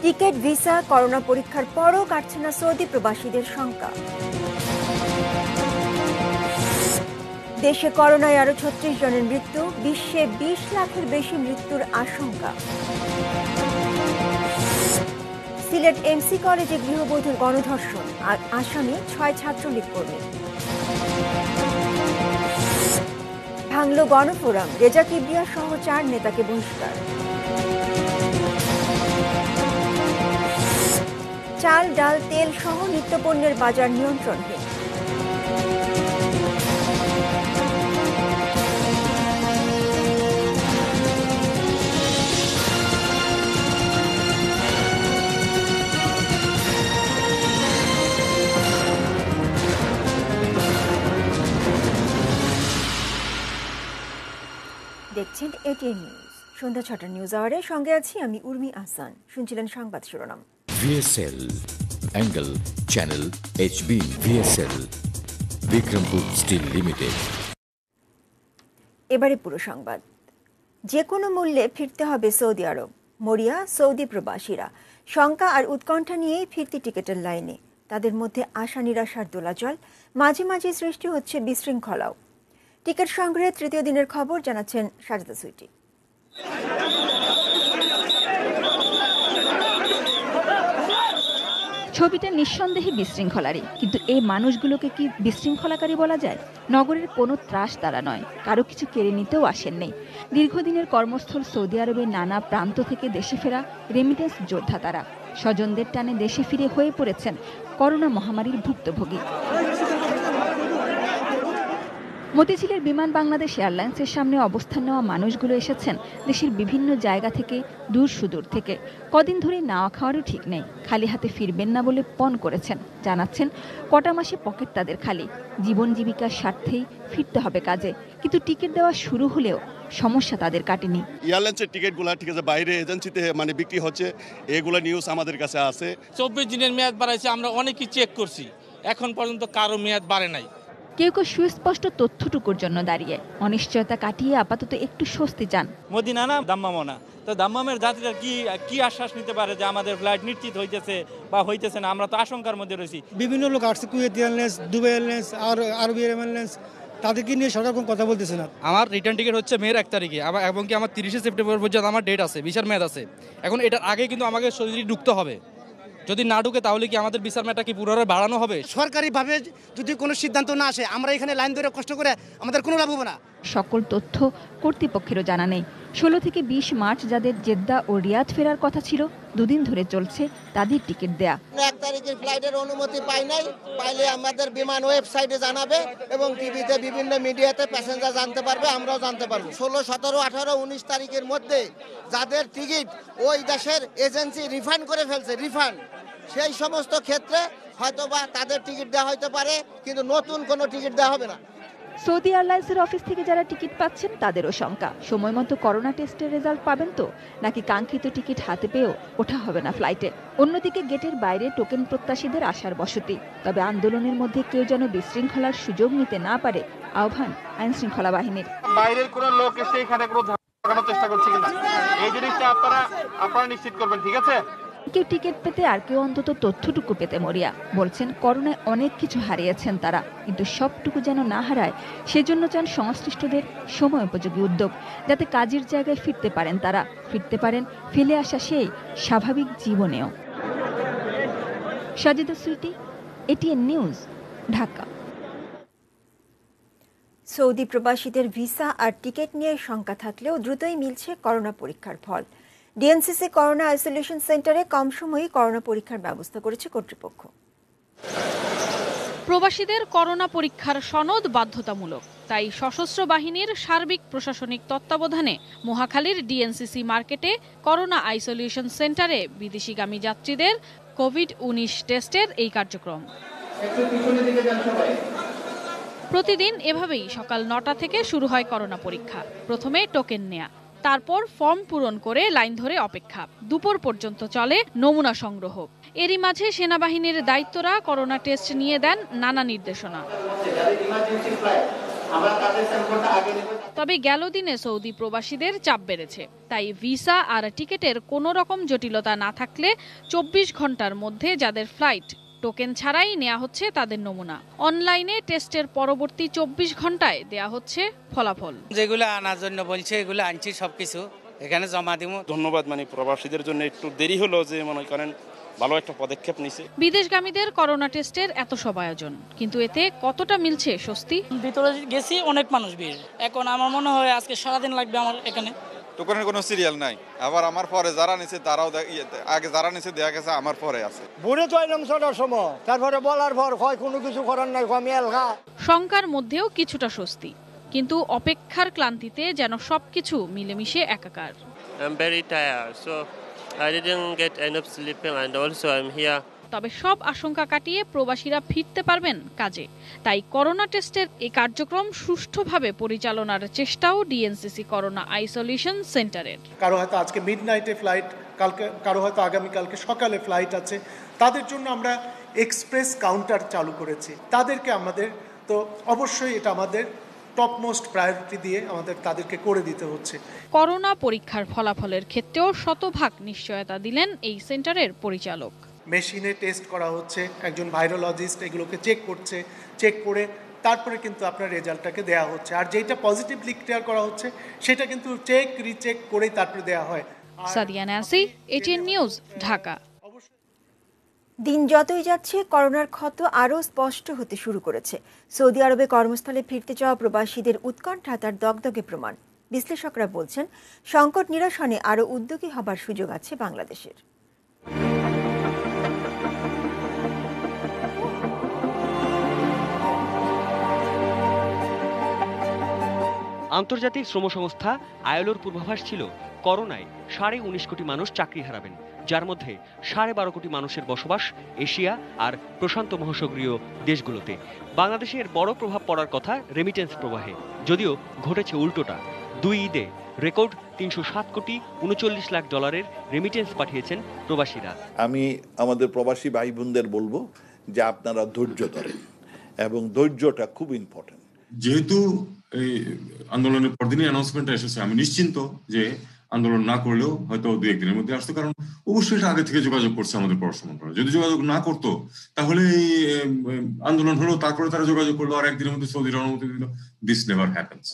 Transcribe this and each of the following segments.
Ticket, visa, corona পরীক্ষার পরও কাটছে না সৌদি প্রবাসীদের শঙ্কা। দেশে করোনায় আরো ৩৬ জনের মৃত্যু, বিশ্বে ২০ লাখের বেশি মৃত্যুর আশঙ্কা। সিলেট এমসি কলেজে গৃহবধূর গণধর্ষণ, আসামি ৬ ছাত্রলীগ কর্মী। ভাঙল গণফোরাম, রেজা কিবরিয়া সহ ৪ নেতাকে বহিষ্কার। চাল, ডাল, তেল সহ নিত্যপণ্যের বাজার নিয়ন্ত্রণহীন। দেখছেন এটিএন নিউজ। সন্ধ্যা ৬টার নিউজ আওয়ারে সঙ্গে আছি আমি উর্মি আহসান। শুনছিলেন সংবাদ শিরোনাম। VSL, Angle, Channel, HB, VSL, Bikrampur steel limited. এবারে পুরো সংবাদ। যে কোনো মূল্যে ফিরতে হবে সৌদি আরব, মরিয়া সৌদি প্রবাসীরা। শঙ্কা আর উৎকণ্ঠা নিয়েই ফিরতি টিকেটের লাইনে। তাদের মধ্যে আশা নিরাশার দোলাচল, মাঝে মাঝে সৃষ্টি হচ্ছে বিশৃঙ্খলাও। টিকিট সংগ্রহের তৃতীয় দিনের খবর জানাচ্ছেন সাজেদা সুইটি। ছবিটা নিঃসন্দেহে বিশৃঙ্খলারই, কিন্তু এই মানুষগুলোকে কি বিশৃঙ্খলাকারী বলা যায়? নগরের কোনো ত্রাস তারা নয়, কারো কিছু কেড়ে নিতেও আসেননি। দীর্ঘদিনের কর্মস্থল সৌদি আরবের নানা প্রান্ত থেকে দেশে ফেরা রেমিটেন্স যোদ্ধা তারা। স্বজনদের টানে দেশে ফিরে হয়ে পড়েছেন করোনা মহামারীর ভুক্তভোগী। মতিঝিলের বিমান বাংলাদেশ এয়ারলাইন্সের সামনে অবস্থান নেওয়া মানুষগুলো এসেছেন দেশের বিভিন্ন জায়গা থেকে, দূর সুদূর থেকে। কদিন ধরে নাওয়া খাওয়ারও ঠিক নেই, খালি হাতে ফিরবেন না বলে পণ করেছেন। জানাচ্ছেন কটা মাসে পকেট তাদের খালি, জীবন জীবিকার স্বার্থেই ফিরতে হবে কাজে। কিন্তু টিকিট দেওয়া শুরু হলেও সমস্যা তাদের কাটেনি। এয়ারলাইন্সের টিকিটগুলো ঠিক আছে বাইরে এজেন্সিতে বিক্রি হচ্ছে, এগুলো নিউজ আমাদের কাছে আছে। 24 দিনের মেয়াদ বাড়াইছে, আমরা অনেকই চেক করছি, এখন পর্যন্ত কারো মেয়াদ বাড়ে নাই। কেউ কেউ সুস্পষ্ট তথ্যটুকুর জন্য দাঁড়িয়ে অনিশ্চয়তা কাটিয়ে আপাতত একটু স্বস্তি চান। মদিনা না দাম্মামও না, তো দাম্মামের যাত্রীরা কি আশ্বাস নিতে পারে যে আমাদের ফ্লাইট নিশ্চিত হইতেছে বা হইতেছে না? আমরা তো আশঙ্কার মধ্যে রয়েছি। বিভিন্ন লোক আসছে, কুয়েত এয়ারলাইন্স, দুবাই এয়ারলাইন্স আর আরবি এয়ারলাইন্স, তাদেরকে নিয়ে সরকার কোনো কথা বলতেছে না। আমার রিটার্ন টিকিট হচ্ছে মের 1 তারিখে, এবং কি আমার 30শে সেপ্টেম্বর পর্যন্ত আমার ডেট আছে, ভিসার মেয়াদ আছে। এখন এটার আগে কিন্তু আমাকে সৌদি ঢুকতে হবে। যদি না ঢুকে তাহলে কি আমাদের ভিসার মেয়াদটা কি পুনরায় বাড়ানো হবে? সরকারিভাবে যদি কোনো সিদ্ধান্ত না আসে, আমরা এখানে লাইন ধরে কষ্ট করে আমাদের কোনো লাভ হবে না। সকল তথ্য কর্তৃপক্ষেরও জানা নেই। 16 থেকে 20 মার্চ যাদের জেদ্দা ও রিয়াদ ফেরার কথা ছিল, দুদিন ধরে চলছে তাদের টিকিট দেয়া। 1 তারিখের ফ্লাইটের অনুমতি পাই নাই, পাইলে আমাদের বিমান ওয়েবসাইটে জানাবে এবং টিভিতে বিভিন্ন মিডিয়াতে প্যাসেঞ্জার জানতে পারবে, আমরাও জানতে পারবো। 16, 17, 18, 19 তারিখের মধ্যে যাদের টিকিট ওই দেশের এজেন্সি রিফান্ড করে ফেলছে, রিফান্ড, সেই সমস্ত ক্ষেত্রে হয়তোবা তাদের টিকিট দেওয়া হতে পারে, কিন্তু নতুন কোনো টিকিট দেওয়া হবে না। সৌদি এয়ারলাইন্সের অফিস থেকে যারা টিকিট পাচ্ছেন তাদেরও শঙ্কা, সময় মতো করোনা টেস্টের রেজাল্ট পাবেন তো, নাকি কাঙ্ক্ষিত টিকিট হাতে পেয়েও ওঠা হবে না ফ্লাইটে। অন্যদিকে গেটের বাইরে টোকেন প্রত্যাশীদের আসার বসতি। তবে আন্দোলনের মধ্যে কেউ যেন বিশৃঙ্খলার সুযোগ নিতে না পারে, আহ্বান আইন শৃঙ্খলা বাহিনীর। বাইরের কোনো লোক এসে এখানে কোনো ঝামেলার চেষ্টা করছে কিনা এই জিনিসটা আপনারা নিশ্চিত করবেন, ঠিক আছে? কেউ টিকিট পেতে আর কেউ অন্তত তথ্যটুকু পেতে মরিয়া। বলছেন করোনায় অনেক কিছু হারিয়েছেন তারা, কিন্তু সবটুকু যেন না হারায় সেজন্য চান সংশ্লিষ্টদের সময় উপযোগী উদ্যোগ, যাতে কাজের জায়গায় ফিরতে পারেন তারা, ফিরতে পারেন ফেলে আসা সেই স্বাভাবিক জীবনেও। Sajeda Sweety, ATN news, Dhaka. Saudi প্রবাসীদের ভিসা আর টিকিট নিয়ে শঙ্কা থাকলেও দ্রুতই মিলছে করোনা পরীক্ষার ফল। ডিএনসিসি করোনা আইসোলেশন সেন্টারে কম সময়ে করোনা পরীক্ষার ব্যবস্থা করেছে কর্তৃপক্ষ। প্রবাসীদের করোনা পরীক্ষার সনদ বাধ্যতামূলক, তাই সশস্ত্র বাহিনীর সার্বিক প্রশাসনিক তত্ত্বাবধানে মহাখালীর ডিএনসিসি মার্কেটে করোনা আইসোলেশন সেন্টারে বিদেশিগামী যাত্রীদের কোভিড-19 টেস্টের এই কার্যক্রম। প্রতিদিন এভাবেই সকাল 9টা থেকে শুরু হয় করোনা পরীক্ষা। প্রথমে টোকেন নেয়া, তারপর ফর্ম পূরণ করে লাইন ধরে অপেক্ষা। দুপুর পর্যন্ত চলে নমুনা সংগ্রহ। এরই মাঝে সেনাবাহিনীর দায়িত্বরা করোনা টেস্ট নিয়ে দেন নানা নির্দেশনা। তবে গেল দিনে সৌদি প্রবাসীদের চাপ বেড়েছে, তাই ভিসা আর টিকেটের কোনো রকম জটিলতা না থাকলে 24 ঘন্টার মধ্যে যাদের ফ্লাইট টোকেন ছাড়াই নেওয়া হচ্ছে তাদের নমুনা অনলাইনে টেস্টের পরবর্তী 24 ঘন্টায় দেয়া হচ্ছে ফলাফল। যেগুলো আনার জন্য বলছে এগুলো আনছি, সবকিছু এখানে জমা দিব। ধন্যবাদ প্রবাসীদের জন্য একটু দেরি হলো, যে মনে করেন ভালো একটা পদক্ষেপ নিছে। বিদেশগামীদের করোনা টেস্টের এত সব আয়োজন, কিন্তু এতে কতটা মিলছে স্বস্তি? ভিতরে গেছি, অনেক মানুষ ভিড়। এখন আমার মনে হয় আজকে সারাদিন লাগবে আমার এখানে। টোকেনের কোনো সিরিয়াল নাই, আবার আমার পরে যারা নিছে তারাও আগে যারা নিছে দেখা গেছে আমার পরে আছে। ভোরে তো এলাম ৬টার সময়, তারপরে বলার পর হয় কোনো কিছু করার নাই, আমি এলগা। শঙ্কার মধ্যেও কিছুটা স্বস্তি, কিন্তু অপেক্ষার ক্লান্তিতে যেন সবকিছু মিলেমিশে একাকার। I'm very tired, so I didn't get enough sleeping and also I'm here. তবে সব আশঙ্কা কাটিয়ে প্রবাসীরা ফিরতে পারবেন কাজে, তাই করোনা টেস্টের এই কার্যক্রম সুষ্ঠুভাবে পরিচালনার চেষ্টাও ডিএনসিসি করোনা আইসোলেশন সেন্টারের। কারো হয়তো আজকে মিডনাইটে ফ্লাইট, কালকে কারো হয়তো আগামীকালকে সকালে ফ্লাইট আছে, তাদের জন্য আমরা এক্সপ্রেস কাউন্টার চালু করেছি। তাদেরকে আমাদের তো অবশ্যই এটা আমাদের টপমোস্ট প্রায়োরিটি দিয়ে আমাদের তাদেরকে করে দিতে হচ্ছে। করোনা পরীক্ষার ফলাফলের ক্ষেত্রেও শতভাগ নিশ্চয়তা দিলেন এই সেন্টারের পরিচালক। মেশিনে টেস্ট করা হচ্ছে, একজন ভাইরোলজিস্ট এগুলোকে চেক করছে, চেক করে তারপরে কিন্তু আপনার রেজাল্টটাকে দেওয়া হচ্ছে। আর যেটা পজিটিভলি ক্লিয়ার করা হচ্ছে সেটা কিন্তু চেক রিচেক করেই তারপরে দেওয়া হয়। সাদিয়া নাসি, এটিএন নিউজ, ঢাকা। দিন যতই যাচ্ছে করোনার ক্ষত আরও স্পষ্ট হতে শুরু করেছে। সৌদি আরবে কর্মস্থলে ফিরতে যাওয়া প্রবাসীদের উৎকণ্ঠা তার দগদগে প্রমাণ। বিশ্লেষকরা বলছেন, সংকট নিরসনে আরও উদ্যোগী হবার সুযোগ আছে বাংলাদেশের। আন্তর্জাতিক শ্রম সংস্থা আইএলওর পূর্বাভাস ছিল করোনায় 19.5 কোটি মানুষ চাকরি হারাবেন, যার মধ্যে 12.5 কোটি মানুষের বসবাস এশিয়া আর প্রশান্ত মহাসাগরীয় দেশগুলোতে। বাংলাদেশের বড় প্রভাব পড়ার কথা রেমিটেন্স প্রবাহে, যদিও ঘটেছে উল্টোটা। 2 ঈদে রেকর্ড 307 কোটি 39 লাখ ডলারের রেমিটেন্স পাঠিয়েছেন প্রবাসীরা। আমি আমাদের প্রবাসী ভাই বোনদের বলবো যে আপনারা ধৈর্য ধরেন, এবং ধৈর্যটা খুব ইম্পর্টেন্ট। যেহেতু এই আন্দোলনের পরদিনই অ্যানাউন্সমেন্ট এসেছে, আমি নিশ্চিন্ত যে আন্দোলন না করলেও হয়তো 2-1 দিনের মধ্যে আসতো, কারণ অবশ্যই এটা আগে থেকে যোগাযোগ করছে আমাদের পড়াশোনা করা। যদি যোগাযোগ না করতো তাহলে এই আন্দোলন হলো, তারপরে তারা যোগাযোগ করলো আর 1 দিনের মধ্যে সৌদির অনুমতি দিল। This never happens.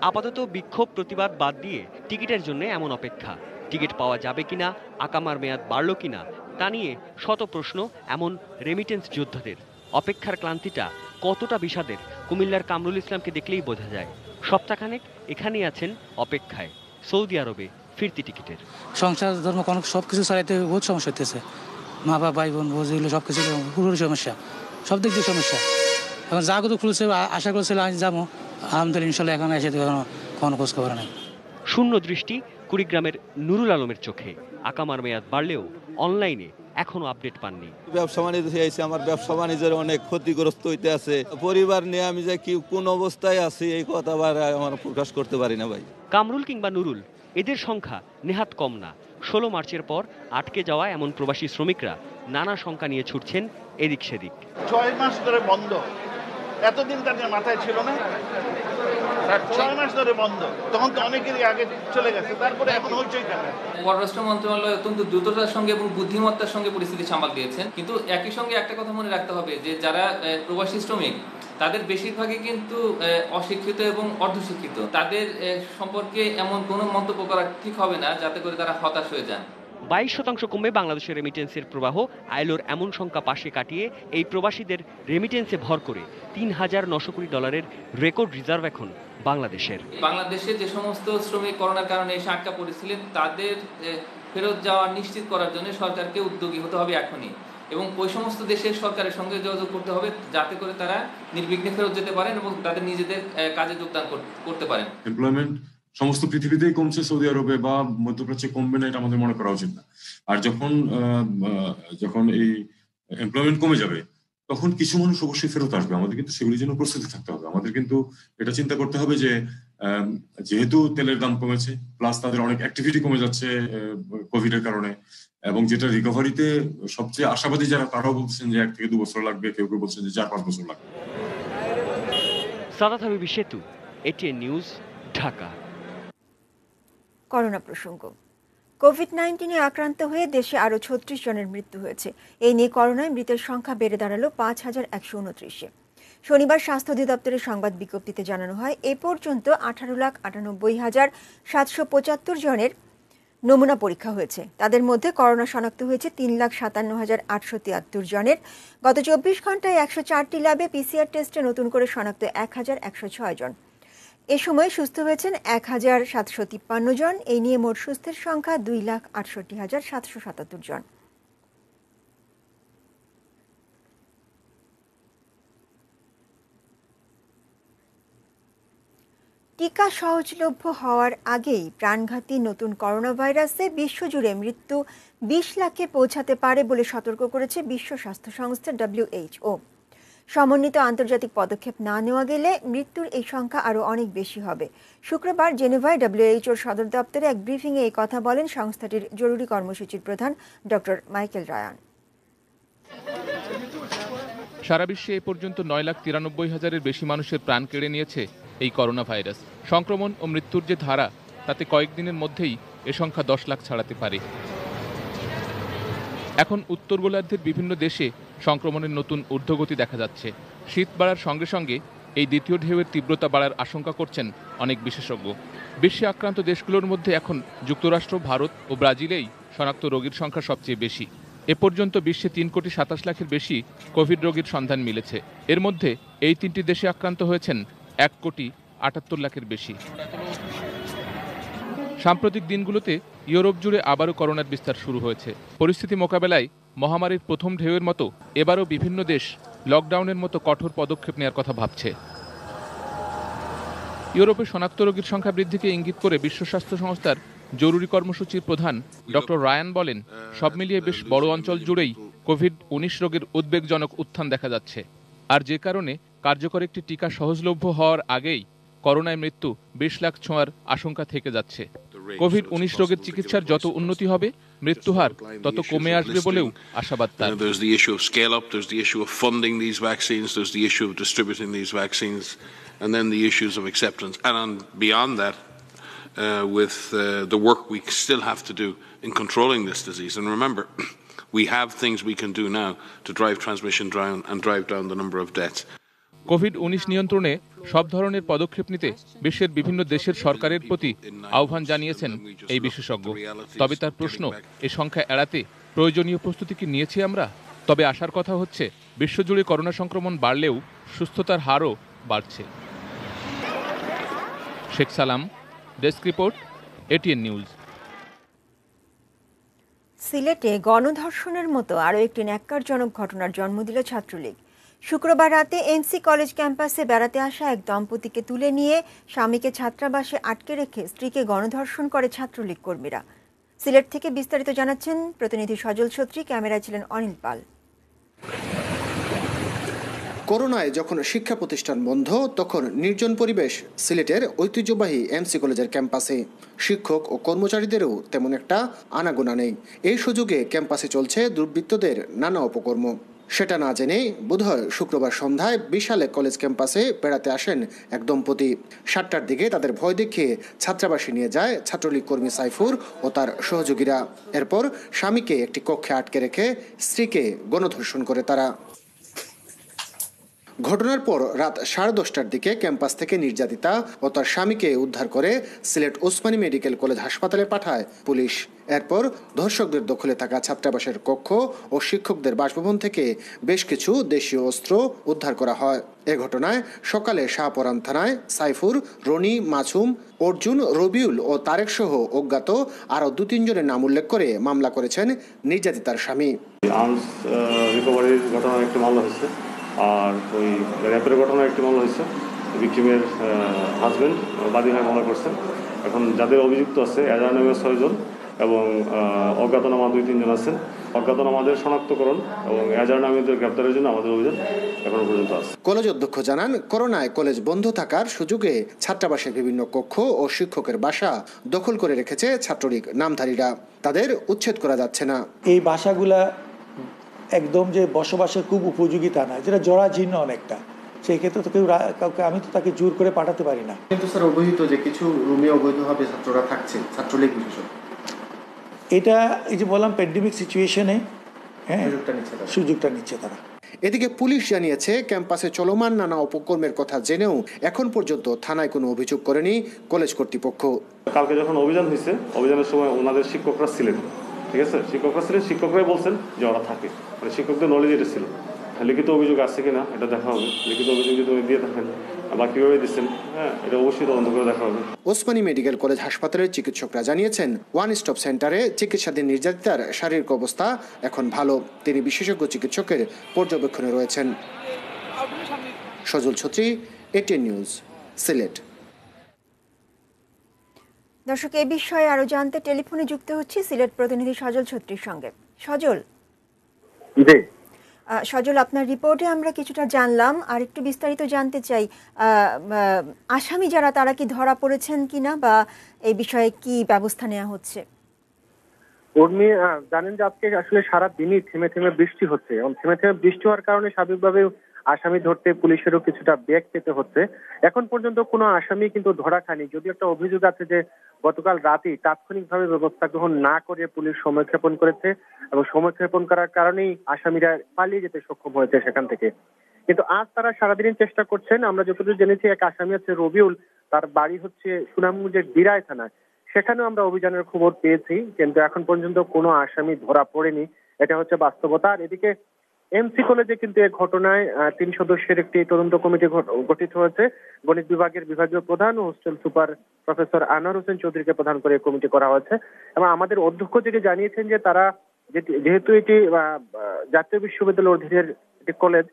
আপাতত বিক্ষোভ প্রতিবাদ বাদ দিয়ে টিকিটের জন্য এমন অপেক্ষা। টিকিট পাওয়া যাবে কিনা, আকামার মেয়াদ বাড়লো কিনা তা নিয়ে শত প্রশ্ন এমন রেমিটেন্স যোদ্ধাদের। অপেক্ষার ক্লান্তিটা কতটা বিষাদের কুমিল্লার কামরুল ইসলামকে দেখলেই বোঝা যায়। সপ্তাহখানেক এখানেই আছেন অপেক্ষায় সৌদি আরবে ফিরতি টিকিটের। সংসার ধর্ম কোনো সবকিছু চালাইতে বহুত সমস্যা হইতেছে। মা বাবা ভাই বোন বোঝ এগুলো সবকিছু পুরো সমস্যা, সব দিক দিয়ে সমস্যা। এখন যা কত খুলছে আশা করছিল আজ যাবো, আলহামদুলিল্লাহ ইনশাল্লাহ এখন এসে কোনো খোঁজ খবর নাই। শূন্য দৃষ্টি কুড়িগ্রামের নুরুল আলমের চোখে। আকামার মেয়াদ বাড়লেও অনলাইনে এখনো আপডেট পাননি। ব্যবসা বাণিজ্য হয়েছে, আমার ব্যবসা বাণিজ্যের অনেক ক্ষতিগ্রস্ত হইতে আছে। পরিবার নিয়ে আমি যে কি কোন অবস্থায় আছি এই কথা আমার প্রকাশ করতে পারি না ভাই। কামরুল কিংবা নুরুল, এদের সংখ্যা নেহাত কম না। 16 মার্চের পর আটকে যাওয়া এমন প্রবাসী শ্রমিকরা নানা শঙ্কা নিয়ে ছুটছেন এদিক সেদিক। 6 মাস ধরে বন্ধ, এতদিন তাদের মাথায় ছিল না। 6 মাস ধরে বন্ধ, তখন তো অনেকেরই আগে চলে গেছে, তারপরে এখন হইচই কেন? পররাষ্ট্র মন্ত্রণালয় অত্যন্ত দ্রুততার সঙ্গে এবং বুদ্ধিমত্তার সঙ্গে পরিস্থিতি সামাল দিয়েছেন। কিন্তু একই সঙ্গে একটা কথা মনে রাখতে হবে যে যারা প্রবাসী শ্রমিক তাদের বেশিরভাগই কিন্তু অশিক্ষিত এবং অর্ধশিক্ষিত। তাদের সম্পর্কে এমন কোনো মন্তব্য করা ঠিক হবে না যাতে করে তারা হতাশ হয়ে যান। 22% কমে বাংলাদেশের রেমিটেন্সের প্রবাহ। আইএলওর এমন সংখ্যা পাশে কাটিয়ে এই প্রবাসীদের রেমিটেন্সে ভর করে $3,900 কোটি রেকর্ড রিজার্ভ এখন বাংলাদেশের। বাংলাদেশে যে সমস্ত শ্রমিক করোনার কারণে এসে আটকা পড়েছিলেন তাদের ফেরত যাওয়া নিশ্চিত করার জন্য সরকারকে উদ্যোগী হতে হবে এখনই, এবং ওই সমস্ত দেশের সরকারের সঙ্গে যোগাযোগ করতে হবে যাতে করে তারা নির্বিঘ্নে ফেরত যেতে পারেন এবং তাদের নিজেদের কাজে যোগদান করতে পারেন। এমপ্লয়মেন্ট সমস্ত পৃথিবীতেই কমছে, সৌদি আরবে বা মধ্যপ্রাচ্যে কমবে না এটা আমাদের মনে করা উচিত না। আর যখন এই এমপ্লয়মেন্ট কমে যাবে তখন কিছু মানুষ অবশ্যই ফেরত আসবে। আমাদের কিন্তু সেগুলির জন্য প্রস্তুতি থাকতে হবে। আমাদের কিন্তু এটা চিন্তা করতে হবে যে যেহেতু তেলের দাম কমেছে, প্লাস তাদের অনেক অ্যাক্টিভিটি কমে যাচ্ছে কোভিড এর কারণে, এবং যেটা রিকভারিতে সবচেয়ে আশাবাদী যারা তারাও বলছেন যে 1 থেকে 2 বছর লাগবে, কেউ কেউ বলছেন যে 4-5 বছর লাগবে। সাদাত হাবিবি সেতু, এটিএন নিউজ, ঢাকা। করোনা প্রসঙ্গ। কোভিড-19 আক্রান্ত হয়ে দেশে আরও ৩৬ জনের মৃত্যু হয়েছে। এই নিয়ে করোনায় মৃতের সংখ্যা বেড়ে দাঁড়ালো ৫,১২৯-এ। শনিবার স্বাস্থ্য অধিদপ্তরের সংবাদ বিজ্ঞপ্তিতে জানানো হয়, এ পর্যন্ত 18,98,775 জনের নমুনা পরীক্ষা হয়েছে। তাদের মধ্যে করোনা শনাক্ত হয়েছে 3,57,873 জনের। গত 24 ঘন্টায় 104টি ল্যাবে পিসিআর টেস্টে নতুন করে শনাক্ত 1,106 জন। এ সময় সুস্থ হয়েছেন 1,753 জন। এই নিয়ে মোট সুস্থের সংখ্যা 2,68,777 জন। টিকা সহজলভ্য হওয়ার আগেই প্রাণঘাতী নতুন করোনা ভাইরাসে বিশ্বজুড়ে মৃত্যু 20 লাখে পৌঁছাতে পারে বলে সতর্ক করেছে বিশ্ব স্বাস্থ্য সংস্থা WHO। সমন্বিত আন্তর্জাতিক পদক্ষেপ না নেওয়া গেলে মৃত্যুর এই সংখ্যা আরও অনেক বেশি হবে। শুক্রবার জেনেভায় WHO সদর দপ্তরে এক ব্রিফিংয়ে এই কথা বলেন সংস্থাটির জরুরি কর্মসূচির প্রধান ডক্টর মাইকেল রায়ান। সারা বিশ্বে এ পর্যন্ত 9,93,000-এর বেশি মানুষের প্রাণ কেড়ে নিয়েছে এই করোনা ভাইরাস। সংক্রমণ ও মৃত্যুর যে ধারা, তাতে কয়েকদিনের মধ্যেই এ সংখ্যা 10 লাখ ছাড়াতে পারে। এখন উত্তর গোলার্ধের বিভিন্ন দেশে সংক্রমণের নতুন ঊর্ধ্বগতি দেখা যাচ্ছে। শীত বাড়ার সঙ্গে সঙ্গে এই দ্বিতীয় ঢেউয়ের তীব্রতা বাড়ার আশঙ্কা করছেন অনেক বিশেষজ্ঞ। বিশ্বে আক্রান্ত দেশগুলোর মধ্যে এখন যুক্তরাষ্ট্র, ভারত ও ব্রাজিলেই শনাক্ত রোগীর সংখ্যা সবচেয়ে বেশি। এ পর্যন্ত বিশ্বে 3,27 লাখের বেশি কোভিড রোগীর সন্ধান মিলেছে। এর মধ্যে এই 3টি দেশে আক্রান্ত হয়েছেন 1,78 লাখের বেশি। সাম্প্রতিক দিনগুলোতে ইউরোপ জুড়ে আবারও করোনার বিস্তার শুরু হয়েছে। পরিস্থিতি মোকাবেলায় মহামারীর প্রথম ঢেউয়ের মতো এবারও বিভিন্ন দেশ লকডাউনের মতো কঠোর পদক্ষেপ নেওয়ার কথা ভাবছে। ইউরোপে শনাক্ত রোগীর সংখ্যা বৃদ্ধিকে ইঙ্গিত করে বিশ্ব স্বাস্থ্য সংস্থার জরুরি কর্মসূচির প্রধান ডক্টর রায়ান বলেন, সব মিলিয়ে বেশ বড় অঞ্চল জুড়েই কোভিড-19 রোগের উদ্বেগজনক উত্থান দেখা যাচ্ছে। আর যে কারণে কার্যকর একটি টিকা সহজলভ্য হওয়ার আগেই করোনায় মৃত্যু 20 লাখ ছোঁয়ার আশঙ্কা থেকে যাচ্ছে। কোভিড-19 রোগের চিকিৎসার যত উন্নতি হবে, মৃত্যুহার তত কমে আসবে বলেও আশাবাদ তার। There's the issue of scale up, there's the issue of funding these vaccines, there's the issue of distributing these vaccines, and then the issues of acceptance. And beyond that, with the work we still have to do in controlling this disease. And remember, we have things we can do now to drive transmission down and drive down the number of deaths. COVID-19 নিয়ন্ত্রণে সব ধরনের পদক্ষেপ নিতে বিশ্বের বিভিন্ন দেশের সরকারের প্রতি আহ্বান জানিয়েছেন এই বিশেষজ্ঞ। তবে তার প্রশ্ন, এ সংখ্যা এড়াতে প্রয়োজনীয় প্রস্তুতি কি নিয়েছি আমরা? তবে আশার কথা হচ্ছে, বিশ্বজুড়ে করোনা সংক্রমণ বাড়লেও সুস্থতার হারও বাড়ছে। শেখ সালাম, ডেস্ক রিপোর্ট, এটিএন নিউজ। সিলেটে গণধর্ষণের মতো আরও একটি ন্যাক্কারজনক ঘটনার জন্ম দিল ছাত্রলীগ। শুক্রবার রাতে এনসি কলেজ ক্যাম্পাসে বেড়াতে আসা এক দম্পতিকে তুলে নিয়ে স্বামীকে ছাত্রাবাসে আটকে রেখে স্ত্রীকে গণধর্ষণ করে ছাত্রলীগ কর্মীরা। সিলেট থেকে বিস্তারিত জানাচ্ছেন প্রতিনিধি সজল ছত্রী, ক্যামেরায় ছিলেন অনিল পাল। করোনায় যখন শিক্ষা প্রতিষ্ঠান বন্ধ, তখন নির্জন পরিবেশ সিলেটের ঐতিহ্যবাহী এমসি কলেজের ক্যাম্পাসে। শিক্ষক ও কর্মচারীদেরও তেমন একটা আনাগোনা নেই। এই সুযোগে ক্যাম্পাসে চলছে দুর্বৃত্তদের নানা অপকর্ম। সেটা না জেনে বোধহয় শুক্রবার সন্ধ্যায় বিশালে কলেজ ক্যাম্পাসে বেড়াতে আসেন এক দম্পতি। 7টার দিকে তাদের ভয় দেখিয়ে ছাত্রাবাসে নিয়ে যায় ছাত্রলীগ কর্মী সাইফুর ও তার সহযোগীরা। এরপর স্বামীকে একটি কক্ষে আটকে রেখে স্ত্রীকে গণধর্ষণ করে তারা। ঘটনার পর রাত 10:30টার দিকে ক্যাম্পাস থেকে নির্যাতিতা ও তার স্বামীকে উদ্ধার করে সিলেট ওসমানী মেডিকেল কলেজ হাসপাতালে পাঠায় পুলিশ। এরপর ধর্ষকদের দখলে থাকা ছাত্রাবাসের কক্ষ ও শিক্ষকদের বাসভবন থেকে বেশ কিছু দেশীয় অস্ত্র উদ্ধার করা হয়। এ ঘটনায় সকালে শাহপরান থানায় সাইফুর, রনি, মাসুম, অর্জুন, রবিউল ও তারেক সহ অজ্ঞাত আরও 2-3 জনের নাম উল্লেখ করে মামলা করেছেন নির্যাতিতার স্বামী। আর্মস রিকভারির ঘটনা একটি মামলা হয়েছে, আর ওই র্যাপের ঘটনা একটি মামলা হয়েছে। ভিকটিমের হাজব্যান্ড বাদী হয়ে মামলা করছেন। এখন যাদের অভিযুক্ত আছে এজাহার নামে 6 জন এবং অজ্ঞাতনামা 2-3 জন আছেন। অজ্ঞাতনামাদের শনাক্তকরণ এবং এজাহার নামীদের গ্রেপ্তারের জন্য আমাদের অভিযান এখনো পর্যন্ত আছে। কলেজ অধ্যক্ষ জানান, করোনায় কলেজ বন্ধ থাকার সুযোগে ছাত্রাবাসের বিভিন্ন কক্ষ ও শিক্ষকের বাসা দখল করে রেখেছে ছাত্রলীগ নামধারীরা। তাদের উচ্ছেদ করা যাচ্ছে না। এই বাসাগুলা একদম যে বসবাসের খুব উপযোগী তা নয়, যেটা জরাজীর্ণ অনেকটা। সেই ক্ষেত্রে তো কাউকে আমি তো তাকে জোর করে পাঠাতে পারি না। কিন্তু স্যার অবহিত যে কিছু রুমে অবৈধভাবে ছাত্ররা থাকছে, ছাত্রলীগ বিশেষত, এটা এই যে বললাম প্যান্ডেমিক সিচুয়েশনে সুযোগটা নিচ্ছে তারা। এদিকে পুলিশ জানিয়েছে ক্যাম্পাসে চলমান নানা অপকর্মের কথা জেনেও এখন পর্যন্ত থানায় কোনো অভিযোগ করেনি কলেজ কর্তৃপক্ষ। কালকে যখন অভিযান হয়েছে, অভিযানের সময় ওনাদের শিক্ষকরা ছিলেন, ঠিক আছে, শিক্ষকরা ছিলেন, শিক্ষকরাই বলছেন যে ওরা থাকে, মানে শিক্ষকদের নলেজ এটা ছিল। লিখিত অভিযোগ আছে কিনা এটা দেখা হবে, লিখিত অভিযোগ যদি উনি দিয়ে থাকেন বা কীভাবে দিচ্ছেন, হ্যাঁ, এটা অবশ্যই তদন্ত করে দেখা হবে। ওসমানী মেডিকেল কলেজ হাসপাতালের চিকিৎসকরা জানিয়েছেন ওয়ান স্টপ সেন্টারে চিকিৎসাধীন নির্যাতিতার শারীরিক অবস্থা এখন ভালো। তিনি বিশেষজ্ঞ চিকিৎসকের পর্যবেক্ষণে রয়েছেন। সজল ছত্রী, এটিএন নিউজ, সিলেট। দর্শক, এ বিষয়ে আরো জানতে টেলিফোনে যুক্ত হচ্ছি সিলেট প্রতিনিধি সজল ছত্রীর সঙ্গে। সজল, সজল, আপনার রিপোর্টে আমরা কিছুটা জানলাম, আর একটু বিস্তারিত জানতে চাই আসামি যারা তারা কি ধরা পড়েছেন কিনা বা এই বিষয়ে কি ব্যবস্থা নেওয়া হচ্ছে? উর্মি, জানেন যে আজকে আসলে সারা দিনই থেমে থেমে বৃষ্টি হচ্ছে এবং থেমে থেমে বৃষ্টি হওয়ার কারণে স্বাভাবিকভাবে আসামি ধরতে পুলিশেরও কিছুটা বেগ পেতে হচ্ছে। এখন পর্যন্ত কোনো আসামি কিন্তু ধরা খায়নি, যদিও একটা অভিযোগ আছে যে গতকাল রাতেই তাৎক্ষণিকভাবে ব্যবস্থা গ্রহণ না করে পুলিশ সময়ক্ষেপণ করেছে এবং সময়ক্ষেপণ করার কারণেই আসামিরা পালিয়ে যেতে সক্ষম হয়েছে সেখান থেকে। কিন্তু আজ তারা সারাদিনের চেষ্টা করছেন। আমরা যতটুকু জেনেছি এক আসামি আছে রবিউল, তার বাড়ি হচ্ছে সুনামগঞ্জের দিরাই থানায়, সেখানেও আমরা অভিযানের খবর পেয়েছি, কিন্তু এখন পর্যন্ত কোনো আসামি ধরা পড়েনি, এটা হচ্ছে বাস্তবতা। আর এদিকে এমসি কলেজে কিন্তু এই ঘটনায় 3 সদস্যের একটি তদন্ত কমিটি গঠিত হয়েছে। গণিত বিভাগের বিভাগীয় প্রধান ও hostel super professor Anwar Hossain চৌধুরীকে প্রধান করে কমিটি করা হয়েছে এবং আমাদের অধ্যক্ষ থেকে জানিয়েছেন যে তারা যেহেতু এটি জাতীয় বিশ্ববিদ্যালয়ের অধীনের একটি কলেজ,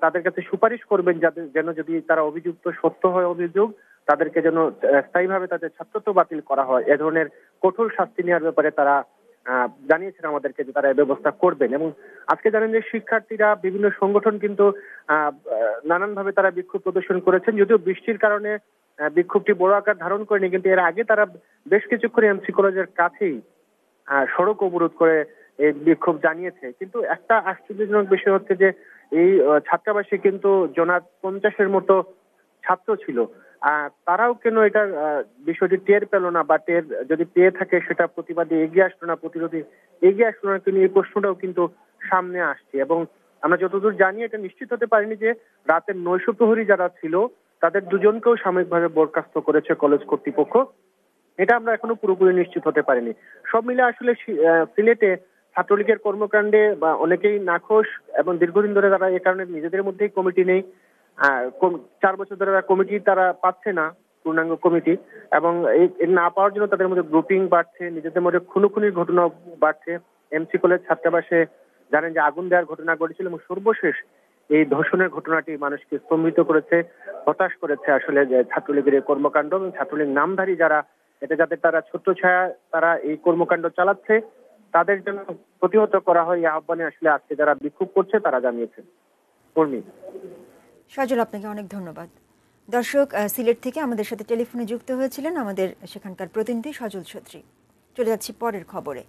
তাদের কাছে সুপারিশ করবেন যেন যদি তারা অভিযুক্ত সত্য হয় অভিযোগ, তাদেরকে যেন স্থায়ীভাবে তাদের ছাত্রত্ব বাতিল করা হয়। এ ধরনের কঠোর শাস্তি নেওয়ার ব্যাপারে তারা জানিয়েছেন আমাদেরকে যে তারা এই ব্যবস্থা করবেন। এবং আজকে জানেন যে শিক্ষার্থীরা বিভিন্ন সংগঠন কিন্তু নানানভাবে তারা বিক্ষোভ প্রদর্শন করেছেন, যদিও বৃষ্টির কারণে বিক্ষোভটি বড় আকার ধারণ করেনি, কিন্তু এর আগে তারা বেশ কিছুক্ষণ এমসি কলেজের কাছেই সড়ক অবরোধ করে এই বিক্ষোভ জানিয়েছে। কিন্তু একটা আশ্চর্যজনক বিষয় হচ্ছে যে এই ছাত্রাবাসে কিন্তু 50 মতো ছাত্র ছিল, তারাও কেন এটা বিষয়টি টের পেল না বা টের যদি পেয়ে থাকে সেটা প্রতিবাদে এগিয়ে আসলো না, প্রতিরোধে এগিয়ে আসলো না, কিন্তু এই প্রশ্নটাও কিন্তু সামনে আসছে। এবং আমরা যতদূর জানি এটা নিশ্চিত হতে পারিনি যে রাতের নৈশ প্রহরী যারা ছিল তাদের দুজনকেও সাময়িকভাবে বরখাস্ত করেছে কলেজ কর্তৃপক্ষ, এটা আমরা এখনো পুরোপুরি নিশ্চিত হতে পারিনি। সব মিলে আসলে সিলেটে ছাত্রলীগের কর্মকাণ্ডে বা অনেকেই নাখোশ এবং দীর্ঘদিন ধরে তারা এ কারণে নিজেদের মধ্যেই কমিটি নেই, 4 বছর ধরে কমিটি তারা পাচ্ছে না, পূর্ণাঙ্গ কমিটি, এবং এই না পাওয়ার জন্য তাদের মধ্যে গ্রুপিং বাড়ছে, নিজেদের মধ্যে খুনোখুনির ঘটনা বাড়ছে। এমসি কলেজ ছাত্রাবাসে জানেন যে আগুন দেওয়ার ঘটনা ঘটেছিল এবং সর্বশেষ এই ধর্ষণের ঘটনাটি মানুষকে স্তম্ভিত করেছে, হতাশ করেছে আসলে যে ছাত্রলীগের এই কর্মকাণ্ড এবং ছাত্রলীগ নামধারী যারা এটা যাদের তারা ছোট্ট ছায়া তারা এই কর্মকাণ্ড চালাচ্ছে তাদের জন্য প্রতিহত করা হয়, এই আহ্বানে আসলে আজকে যারা বিক্ষোভ করছে তারা জানিয়েছেন। সজল, আপনাকে অনেক ধন্যবাদ। দর্শক, সিলেট থেকে আমাদের সাথে টেলিফোনে যুক্ত হয়েছিলেন আমাদের সেখানকার প্রতিনিধি সজল ছত্রী। চলে যাচ্ছি পরের খবরে।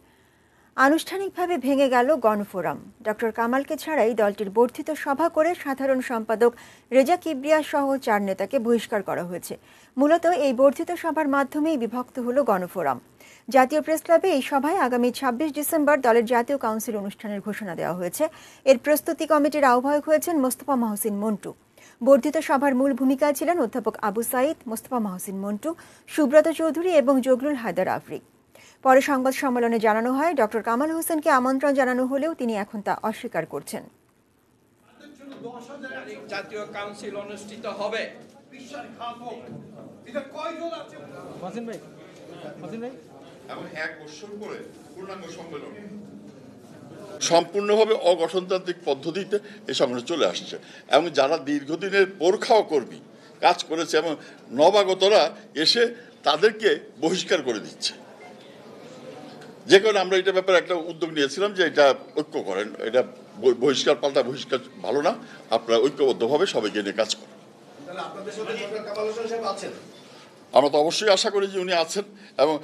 আনুষ্ঠানিকভাবে ভেঙে গেল গণফোরাম। ডক্টর কামালকে ছাড়াই দলটির বর্ধিত সভা করে সাধারণ সম্পাদক রেজা কিবরিয়া সহ 4 নেতাকে বহিষ্কার করা হয়েছে। মূলত এই বর্ধিত সভার মাধ্যমেই বিভক্ত হলো গণফোরাম। জাতীয় প্রেস ক্লাবে এই সভায় আগামী 26 ডিসেম্বর দলের জাতীয় কাউন্সিল অনুষ্ঠানের ঘোষণা দেওয়া হয়েছে। এর প্রস্তুতি কমিটির আহ্বায়ক হয়েছেন মোস্তফা মহসিন মন্টু। বর্ধিত সভার মূল ভূমিকায় ছিলেন অধ্যাপক আবু সাইদ, মোস্তফা মহসিন মন্টু, সুব্রত চৌধুরী এবং জগলুল হায়দার আফ্রিক। পরে সংবাদ সম্মেলনে জানানো হয় ডক্টর কামাল হোসেনকে আমন্ত্রণ জানানো হলেও তিনি এখন তা অস্বীকার করছেন। জাতীয় কাউন্সিল অনুষ্ঠিত হবে এবং 1 বছর পরে পূর্ণাঙ্গ সম্মেলন সম্পূর্ণভাবে অগঠনতান্ত্রিক পদ্ধতিতে এই সংগঠন চলে আসছে এবং যারা দীর্ঘদিনের পোরখাও কর্মী কাজ করেছে এবং নবাগতরা এসে তাদেরকে বহিষ্কার করে দিচ্ছে। যে কারণে আমরা এটা ব্যাপারে একটা উদ্যোগ নিয়েছিলাম যে এটা ঐক্য করেন, এটা বহিষ্কার পাল্টা বহিষ্কার ভালো না, আপনারা ঐক্যবদ্ধভাবে সবাইকে নিয়ে কাজ করেন। আমরা তো অবশ্যই আশা করি যে উনি আছেন এবং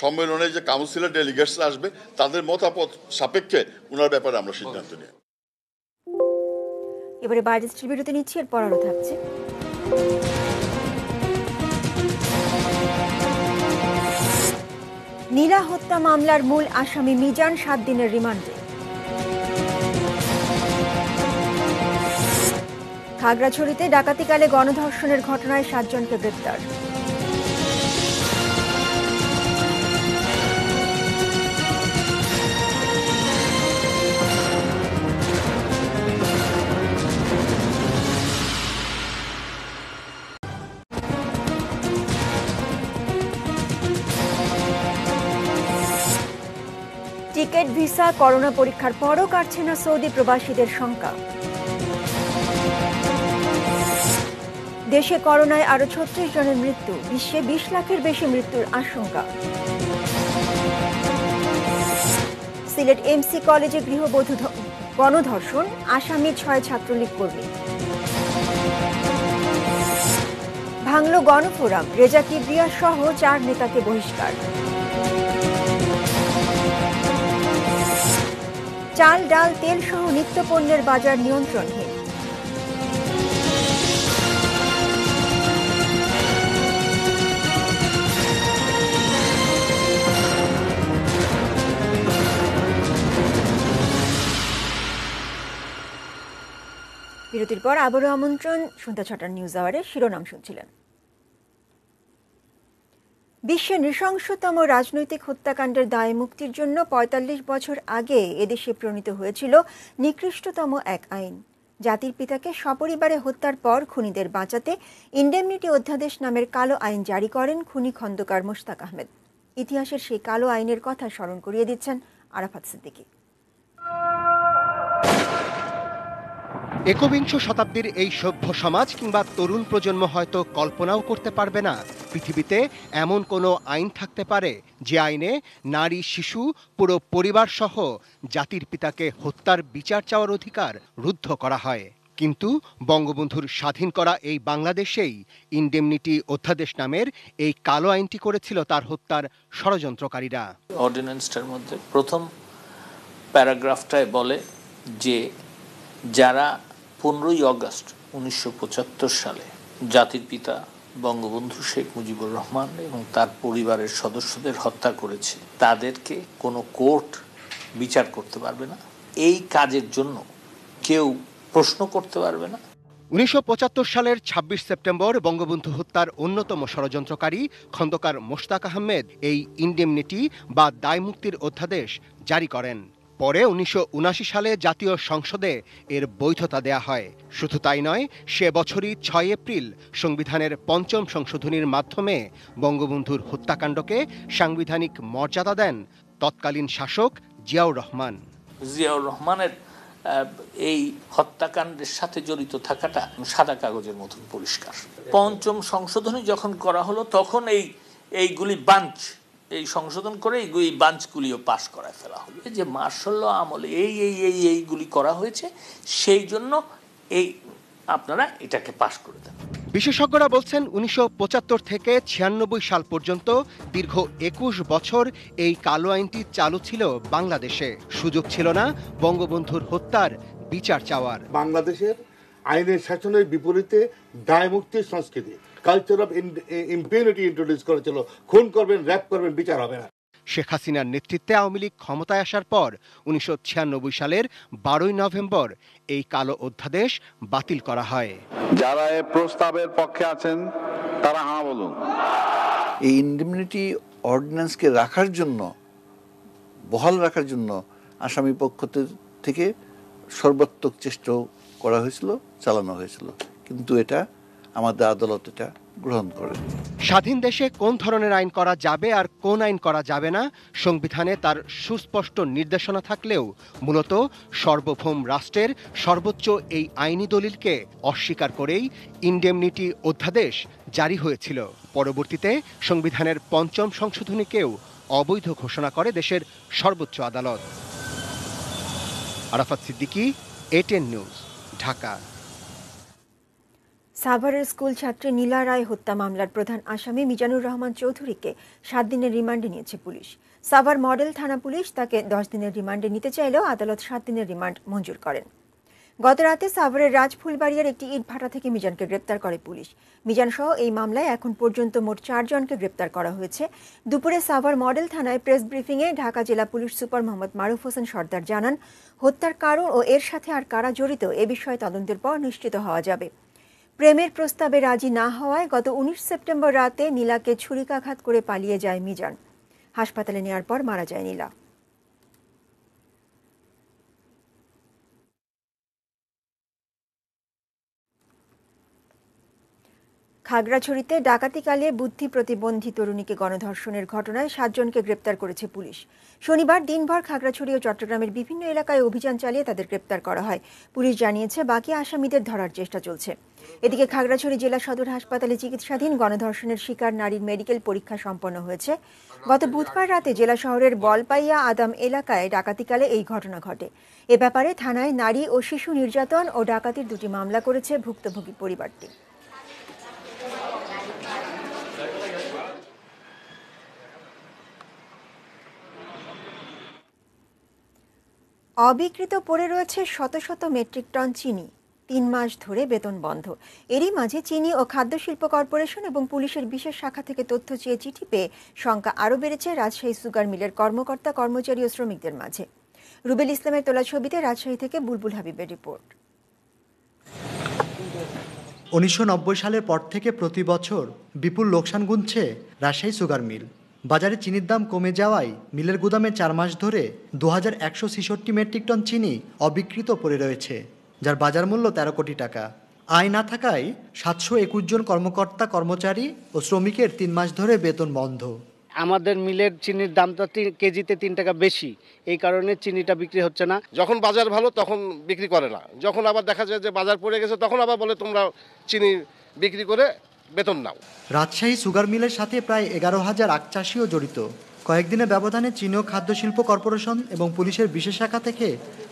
সম্মেলনে যে কাউন্সিলের ডেলিগেটস আসবে তাদের মতামত সাপেক্ষে ওনার ব্যাপারে আমরা সিদ্ধান্ত নিই। এবারে বাইরের বিরতি নিচ্ছি, এরপর আরও থাকছে। নীলা হত্যা মামলার মূল আসামি মিজান 7 দিনের রিমান্ডে। খাগড়াছড়িতে ডাকাতিকালে গণধর্ষণের ঘটনায় 7 জনকে গ্রেপ্তার। টিকিট, ভিসা, করোনা পরীক্ষার পরও কাটছে না সৌদি প্রবাসীদের শঙ্কা। দেশে করোনায় আরো 36 জনের মৃত্যু, বিশ্বে 20 লাখের বেশি মৃত্যুর আশঙ্কা। সিলেট এমসি কলেজে গৃহবধূ গণধর্ষণ, আসামি 6 ছাত্রলীগ কর্মী। ভাঙল গণফোরাম, রেজা কিবরিয়া সহ 4 নেতাকে বহিষ্কার। চাল, ডাল, তেল সহ নিত্যপণ্যের বাজার নিয়ন্ত্রণহীন। বিরতির পর আবারও আমন্ত্রণ সন্ধ্যা 6টার নিউজ আওয়ারে। শিরোনাম শুনছিলেন। বিশ্বের নৃশংসতম রাজনৈতিক হত্যাকাণ্ডের দায় মুক্তির জন্য 45 বছর আগে এদেশে প্রণীত হয়েছিল নিকৃষ্টতম এক আইন। জাতির পিতাকে সপরিবারে হত্যার পর খুনিদের বাঁচাতে ইন্ডেমনিটি অধ্যাদেশ নামের কালো আইন জারি করেন খুনি খন্দকার মোশতাক আহমেদ। ইতিহাসের সেই কালো আইনের কথা স্মরণ করিয়ে দিচ্ছেন আরাফাত সিদ্দিকী। একবিংশ শতাব্দীর এই সভ্য সমাজ কিংবা তরুণ প্রজন্ম হয়তো কল্পনাও করতে পারবে না পৃথিবীতে এমন কোনো আইন থাকতে পারে যে আইনে নারী, শিশু, পুরো পরিবার সহ জাতির পিতাকে হত্যার বিচার চাওয়ার অধিকার রুদ্ধ করা হয়। কিন্তু বঙ্গবন্ধুর স্বাধীন করা এই বাংলাদেশেই ইন্ডেমনিটি অধ্যাদেশ নামের এই কালো আইনটি করেছিল তার হত্যার ষড়যন্ত্রকারীরা। অর্ডিন্যান্সটার মধ্যে প্রথম প্যারাগ্রাফটায় বলে যে যারা 15ই আগস্ট 1975 সালে জাতির পিতা বঙ্গবন্ধু শেখ মুজিবুর রহমান এবং তার পরিবারের সদস্যদের হত্যা করেছে তাদেরকে কোনো কোর্ট বিচার করতে পারবে না, এই কাজের জন্য কেউ প্রশ্ন করতে পারবে না। 1975 সালের 26 সেপ্টেম্বর বঙ্গবন্ধু হত্যার অন্যতম ষড়যন্ত্রকারী খন্দকার মোশতাক আহমেদ এই ইন্ডেমনিটি বা দায়মুক্তির অধ্যাদেশ জারি করেন। পরে 1979 সালে জাতীয় সংসদে এর বৈধতা দেয়া হয়। শুধু তাই নয়, সে বছরই 6 এপ্রিল সংবিধানের 5ম সংশোধনীর মাধ্যমে বঙ্গবন্ধুর হত্যাকাণ্ডকে সাংবিধানিক মর্যাদা দেন তৎকালীন শাসক জিয়াউর রহমান। জিয়াউর রহমানের এই হত্যাকাণ্ডের সাথে জড়িত থাকাটা সাদা কাগজের মতন পরিষ্কার। 5ম সংশোধনী যখন করা হলো তখন এইগুলি বাঞ্চ এই সংশোধন করে এই বাঞ্চগুলিও পাশ করায় ফেলা হলো যে মার্শাল আমলে এইগুলি করা হয়েছে, সেই জন্য এই আপনারা এটাকে পাশ করে দেন। বিশেষজ্ঞরা বলছেন 1975 থেকে 96 সাল পর্যন্ত দীর্ঘ 21 বছর এই কালো আইনটি চালু ছিল বাংলাদেশে। সুযোগ ছিল না বঙ্গবন্ধুর হত্যার বিচার চাওয়ার। বাংলাদেশের আইনের শাসনের বিপরীতে দায়মুক্তির সংস্কৃতি, কালচার অফ ইম্পিউনিটি ইন্ট্রোডিউস করেছিল। খুন করবেন, র‍্যাপ করবেন, বিচার হবে না। শেখ হাসিনার নেতৃত্বে আওয়ামী লীগ ক্ষমতায় আসার পর 1996 সালের 12 নভেম্বর এই কালো অধ্যাদেশ বাতিল করা হয়। যারা এই প্রস্তাবের পক্ষে আছেন তারা হ্যাঁ বলুন। এই ইন্ডেমনিটি অর্ডিন্যান্সকে রাখার জন্য, বহাল রাখার জন্য আসামি পক্ষ থেকে সর্বাত্মক চেষ্টা করা হয়েছিল, চালানো হয়েছিল, কিন্তু এটা আমাদের আদালত এটা গ্রহণ করে। স্বাধীন দেশে কোন ধরনের আইন করা যাবে আর কোন আইন করা যাবে না সংবিধানে তার সুস্পষ্ট নির্দেশনা থাকলেও মূলত সার্বভৌম রাষ্ট্রের সর্বোচ্চ এই আইনি দলিলকে অস্বীকার করেই ইন্ডেমনিটি অধ্যাদেশ জারি হয়েছিল। পরবর্তীতে সংবিধানের 5ম সংশোধনীকেও অবৈধ ঘোষণা করে দেশের সর্বোচ্চ আদালত। Arafat Siddiqui, A10 news, Dhaka. সাভারের স্কুল ছাত্রী নীলা রায় হত্যা মামলার প্রধান আসামি মিজানুর রহমান চৌধুরীকে 7 দিনের রিমান্ডে নিয়েছে পুলিশ। সাভার মডেল থানা পুলিশ তাকে 10 দিনের রিমান্ডে নিতে চাইলেও আদালত 7 দিনের রিমান্ড মঞ্জুর করেন। গতরাতে সাভারের রাজফুলবাড়িয়ার একটি ইটভাটা থেকে মিজানকে গ্রেপ্তার করে পুলিশ। মিজান সহ এই মামলায় এখন পর্যন্ত মোট 4 জনকে গ্রেপ্তার করা হয়েছে। দুপুরে সাভার মডেল থানায় প্রেস ব্রিফিংয়ে ঢাকা জেলা পুলিশ সুপার মোহাম্মদ মারুফ হোসেন সর্দার জানান, হত্যার কারণ ও এর সাথে আর কারা জড়িত এ বিষয়ে তদন্তের পর নিশ্চিত হওয়া যাবে। প্রেমের প্রস্তাবে রাজি না হওয়ায় গত 19 সেপ্টেম্বর রাতে নীলাকে ছুরিকাঘাত করে পালিয়ে যায় মিজান। হাসপাতালে নেওয়ার পর মারা যায় নীলা। খাগড়াছড়িতে ডাকাতি চালিয়ে বুদ্ধি প্রতিবন্ধী তরুণীকে গণধর্ষণের ঘটনায় 7 জনকে গ্রেপ্তার করেছে পুলিশ। শনিবার দিনভর খাগড়াছড়ি ও চট্টগ্রামের বিভিন্ন এলাকায় অভিযান চালিয়ে তাদের গ্রেপ্তার করা হয়। পুলিশ জানিয়েছে বাকি আসামিদের ধরার চেষ্টা চলছে। এদিকে খাগড়াছড়ি জেলা সদর হাসপাতালে চিকিৎসাধীন গণধর্ষণের শিকার নারীর মেডিকেল পরীক্ষা সম্পন্ন হয়েছে। গত বুধবার রাতে জেলা শহরের বলপাইয়া আদাম এলাকায় ডাকাতিকালে এই ঘটনা ঘটে। এ ব্যাপারে থানায় নারী ও শিশু নির্যাতন ও ডাকাতির 2টি মামলা করেছে ভুক্তভোগী পরিবারটি। অবিকৃত পড়ে রয়েছে শত শত মেট্রিক টন চিনি। 3 মাস ধরে বেতন বন্ধ। এরই মাঝে চিনি ও খাদ্য শিল্প কর্পোরেশন এবং পুলিশের বিশেষ শাখা থেকে তথ্য চেয়ে চিঠি পেয়ে সংখ্যা আরও বেড়েছে রাজশাহী সুগার মিলের কর্মকর্তা, কর্মচারী ও শ্রমিকদের মাঝে। রুবেল ইসলামের তোলা ছবিতে রাজশাহী থেকে বুলবুল হাবিবের রিপোর্ট। 1990 সালের পর থেকে প্রতি বছর বিপুল লোকসান গুনছে রাজশাহী সুগার মিল। বাজারে চিনির দাম কমে যাওয়ায় মিলের গুদামে 4 মাস ধরে 2166 মেট্রিক টন চিনি অবিকৃত পড়ে রয়েছে, যার বাজার মূল্য 13 কোটি টাকা। আয় না থাকায় 721 জন কর্মকর্তা, কর্মচারী ও শ্রমিকের 3 মাস ধরে বেতন বন্ধ। আমাদের মিলের চিনির দামটা কেজিতে 3 টাকা বেশি, এই কারণে চিনিটা বিক্রি হচ্ছে না। যখন বাজার ভালো তখন বিক্রি করে না, যখন আবার দেখা যায় যে বাজার পড়ে গেছে তখন আবার বলে তোমরা চিনি বিক্রি করে বেতন নাও। রাজশাহী সুগার মিলের সাথে প্রায় 11,000 আখ চাষিও জড়িত। কয়েকদিনের ব্যবধানে চীন ও খাদ্য শিল্প কর্পোরেশন এবং পুলিশের বিশেষ শাখা থেকে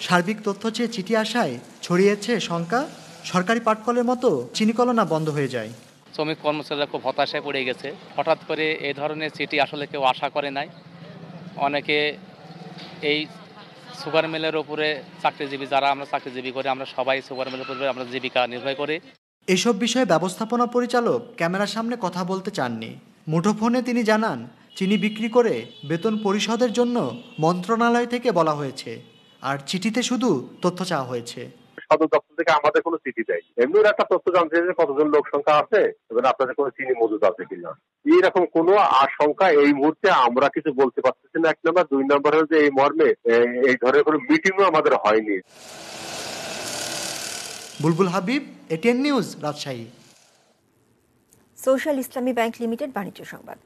সার্বিক তথ্য চেয়ে চিঠি আসায় ছড়িয়েছে শঙ্কা, সরকারি পাটকলের মতো চিনিকলনা বন্ধ হয়ে যায়। শ্রমিক কর্মচারীরা খুব হতাশায় পড়ে গেছে। হঠাৎ করে এই ধরনের চিঠি আসলে কেউ আশা করে নাই। অনেকে এই সুগার মিলের উপরে চাকরিজীবী, যারা আমরা চাকরিজীবী করি, আমরা সবাই সুগার মিলের উপরে আমরা জীবিকা নির্বাহ করি। এসব বিষয়ে ব্যবস্থাপনা পরিচালক ক্যামেরার সামনে কথা বলতে চাননি। মুঠোফোনে তিনি জানান, চিনি বিক্রি করে বেতন পরিশোধের জন্য মন্ত্রণালয় থেকে বলা হয়েছে, আর চিঠিতে শুধু তথ্য চাওয়া হয়েছে। সদর দপ্তর থেকে আমাদের কোনো চিঠি দেয়, এমনি একটা তথ্য জানতে যে কতজন লোক সংখ্যা আছে এবং আপনাদের কোনো চিনি মজুদ আছে কিনা, এইরকম কোনো আশঙ্কা এই মুহূর্তে আমরা কিছু বলতে পারতেছি না। 1 নম্বর, 2 নম্বর হল যে এই মর্মে এই ধরনের কোনো মিটিংও আমাদের হয়নি। Bulbul Habib, ATN news, Rajshahi. Social Islami bank limited বাণিজ্য সংবাদ।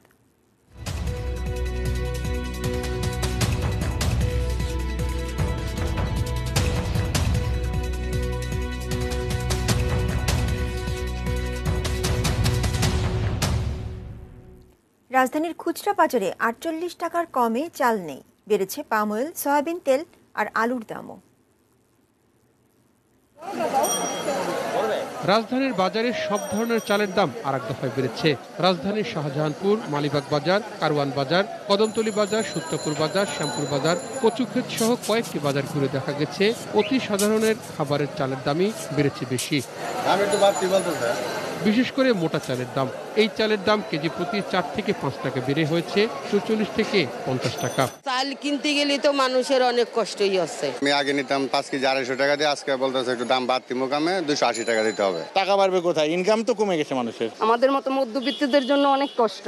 রাজধানীর খুচরা বাজারে 48 টাকার কমে চাল নেই। বেড়েছে পাম অয়েল, সয়াবিন তেল আর আলুর দামও। রাজধানীর বাজারে সব ধরনের চালের দাম আর এক দফায় বেড়েছে। রাজধানীর শাহজাহানপুর, মালিবাগ বাজার, কারওয়ান বাজার, কদমতলী বাজার, সূত্রপুর বাজার, শ্যামপুর বাজার, কচুক্ষেত সহ কয়েকটি বাজার ঘুরে দেখা গেছে অতি সাধারণের খাবারের চালের দামই বেড়েছে বেশি। বিশেষ করে মোটা চালের দাম। এই চালের দাম কেজি প্রতি 4 থেকে 5 টাকা বেড়ে হয়েছে 44 থেকে 50 টাকা। চাল কিনতে গেলে তো মানুষের অনেক কষ্টই হচ্ছে। আমি আগে নিতাম 5 কেজি 250 টাকা দিয়ে, আজকে বলতেছে একটু দাম বাড়তি মোকামে 280 টাকা দিতে হবে। টাকা বাড়বে কোথায়? ইনকাম তো কমে গেছে মানুষের। আমাদের মতো মধ্যবিত্তদের জন্য অনেক কষ্ট।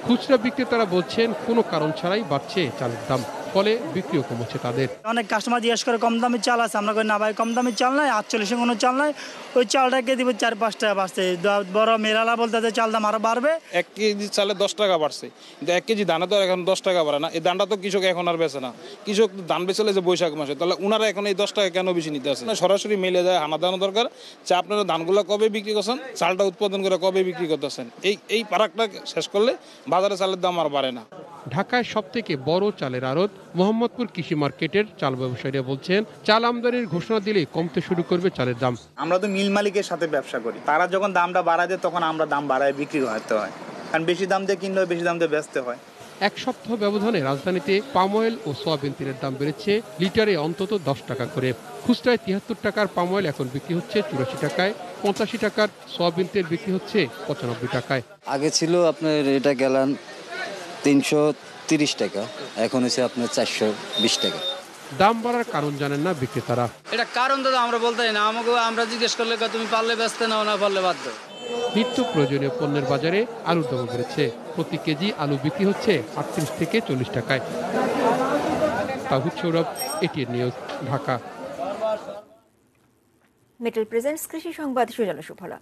খুচরা বিক্রেতারা বলছেন কোনো কারণ ছাড়াই বাড়ছে চালের দাম, ফলে বিক্রিও কমছে তাদের। অনেক কাস্টমার জিজ্ঞেস করে কম দামি চাল আছে, আমরা কই না ভাই কম দামি চাল নাই, 48 কোনো চাল নাই, ওই চালটাকে দিব 4-5 টাকা বাড়ছে। বড় মেলালা বলতে চাল দাম আরো বাড়বে। 1 কেজি চালে 10 টাকা বাড়ছে, কিন্তু 1 কেজি ধানে তো এখন 10 টাকা বাড়ে না। এই ধানটা তো কৃষক এখন আর বেচে না। কৃষক ধান বেচলে যে বৈশাখ মাসে, তাহলে উনারা এখন এই 10 টাকা কেন বেশি নিতে আসে? সরাসরি মেলে যায়, হানা দানো দরকার যে আপনারা ধানগুলো কবে বিক্রি করছেন, চালটা উৎপাদন করে কবে বিক্রি করতেছেন। এই ফারাকটা শেষ করলে বাজারে চালের দাম আর বাড়ে না। ঢাকায় সবথেকে বড় চালের আড়ত মোহাম্মদপুর কৃষি মার্কেটের চাল ব্যবসায়ীরা বলছেন, চাল আমদানির ঘোষণা দিলেই কমতে শুরু করবে চালের দাম। আমরা তো মিল মালিকের সাথে ব্যবসা করি, তারা যখন দামটা বাড়ায় দেয় তখন আমরা দাম বাড়ায় বিক্রি করতে হয়, কারণ বেশি দাম দিয়ে কিনলে বেশি দাম দিয়ে বেচতে হয়। এক সপ্তাহ ব্যবধানে রাজধানীতে পাম অয়েল ও সয়াবিন তেলের দাম বেড়েছে লিটারে অন্তত 10 টাকা করে। খুচরায় 73 টাকার পাম অয়েল এখন বিক্রি হচ্ছে 84 টাকায়, 85 টাকার সয়াবিন তেল বিক্রি হচ্ছে 95 টাকায়। আগে ছিল আপনার এটা গ্যালান 330 টাকা, এখন হচ্ছে আপনার 420 টাকা। দাম বাড়ার কারণ জানেন না বিক্রেতারা। এটা কারণ দাদা আমরা বলতে না, আমাকে আমরা জিজ্ঞেস করলে তুমি পারলে বেচতে নাও, না পারলে বাদ দাও। নিত্য প্রয়োজনীয় পণ্যের বাজারে আলুর দাম বেড়েছে। প্রতি কেজি আলু বিক্রি হচ্ছে 38 থেকে 40 টাকায়। Tahid Saurav, ATN news, Dhaka. Metal presents কৃষি সংবাদ, সুজলা সুফলা।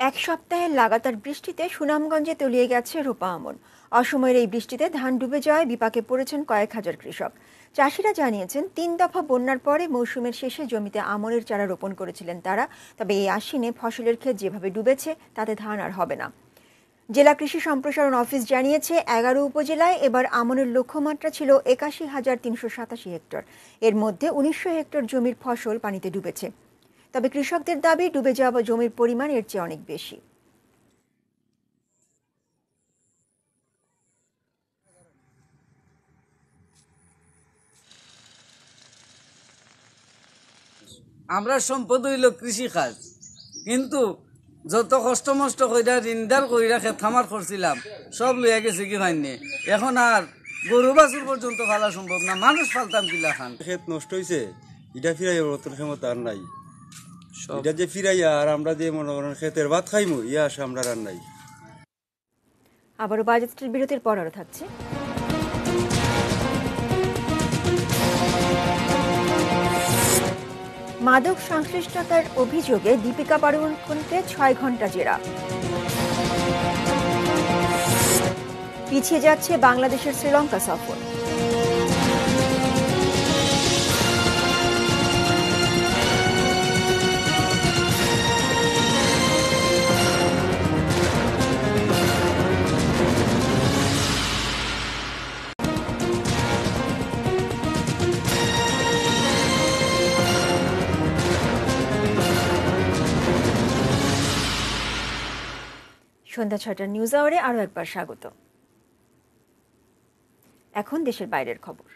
এক সপ্তাহের লাগাতার বৃষ্টিতে সুনামগঞ্জে তলিয়ে গেছে রোপা আমন। অসময়ের এই বৃষ্টিতে ধান ডুবে যাওয়ায় বিপাকে পড়েছেন কয়েক হাজার কৃষক। চাষিরা জানিয়েছেন 3 দফা বন্যার পরে মৌসুমের শেষে জমিতে আমনের চারা রোপণ করেছিলেন তারা, তবে এই আশ্বিনে ফসলের ক্ষেত যেভাবে ডুবেছে তাতে ধান আর হবে না। জেলা কৃষি সম্প্রসারণ অফিস জানিয়েছে 11 উপজেলায় এবার আমনের লক্ষ্যমাত্রা ছিল 81,387 হেক্টর। এর মধ্যে 1900 হেক্টর জমির ফসল পানিতে ডুবেছে। তবে কৃষকদের দাবি ডুবে যাওয়া জমির পরিমাণ এর চেয়ে অনেক বেশি। আমরা সম্পদ হইল কৃষি কাজ, কিন্তু যত কষ্ট মষ্ট কইরা ঋণদার কইরা খেত খামার করছিলাম সব লইয়া গেছে কি ভাইনি। এখন আর গরু বাছুর পর্যন্ত ফালা সম্ভব না, মানুষ ফালতাম কিলা খান। ক্ষেত নষ্ট হয়েছে, এটা ফিরাইয়া অতর ক্ষমতা আর নাই। এটা যে ফিরাইয়া আর আমরা যে মনে করেন ক্ষেতের ভাত খাইমু, ইয়া আসে আমরা আর নাই। আবারও বাজেটের বিরতির পর আরো থাকছে। মাদক সংশ্লিষ্টতার অভিযোগে দীপিকা পাড়ুকোনকে 6 ঘন্টা জেরা। পিছিয়ে যাচ্ছে বাংলাদেশের শ্রীলঙ্কা সফর। সন্ধ্যা 6টার নিউজ আওয়ারে আরও একবার স্বাগত। এখন দেশের বাইরের খবর।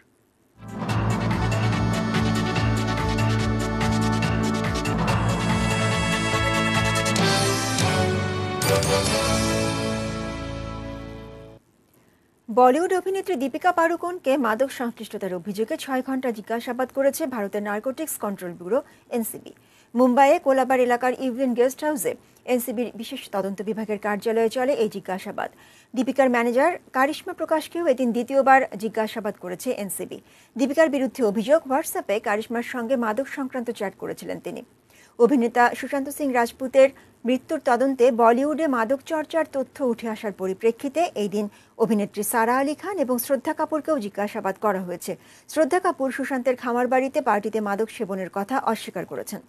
বলিউড অভিনেত্রী দীপিকা পাড়ুকোনকে মাদক সংশ্লিষ্টতার অভিযোগে 6 ঘন্টা জিজ্ঞাসাবাদ করেছে ভারতের নার্কোটিক্স কন্ট্রোল ব্যুরো এনসিবি। মুম্বাইয়ে কোলাবার এলাকার ইভলিন গেস্ট হাউসে এনসিবির বিশেষ তদন্ত বিভাগের কার্যালয়ে চলে এই জিজ্ঞাসাবাদ। দীপিকার ম্যানেজার কারিশমা প্রকাশকেও এদিন দ্বিতীয়বার জিজ্ঞাসাবাদ করেছে এনসিবি। দীপিকার বিরুদ্ধে অভিযোগ, হোয়াটসঅ্যাপে কারিশমার সঙ্গে মাদক সংক্রান্ত চ্যাট করেছিলেন তিনি। অভিনেতা সুশান্ত সিং রাজপুতের মৃত্যুর তদন্তে বলিউডে মাদক চর্চার তথ্য উঠে আসার পরিপ্রেক্ষিতে এই দিন অভিনেত্রী সারা আলী খান এবং শ্রদ্ধা কাপুরকেও জিজ্ঞাসাবাদ করা হয়েছে। শ্রদ্ধা কাপুর সুশান্তের খামার বাড়িতে পার্টিতে মাদক সেবনের কথা অস্বীকার করেছেন।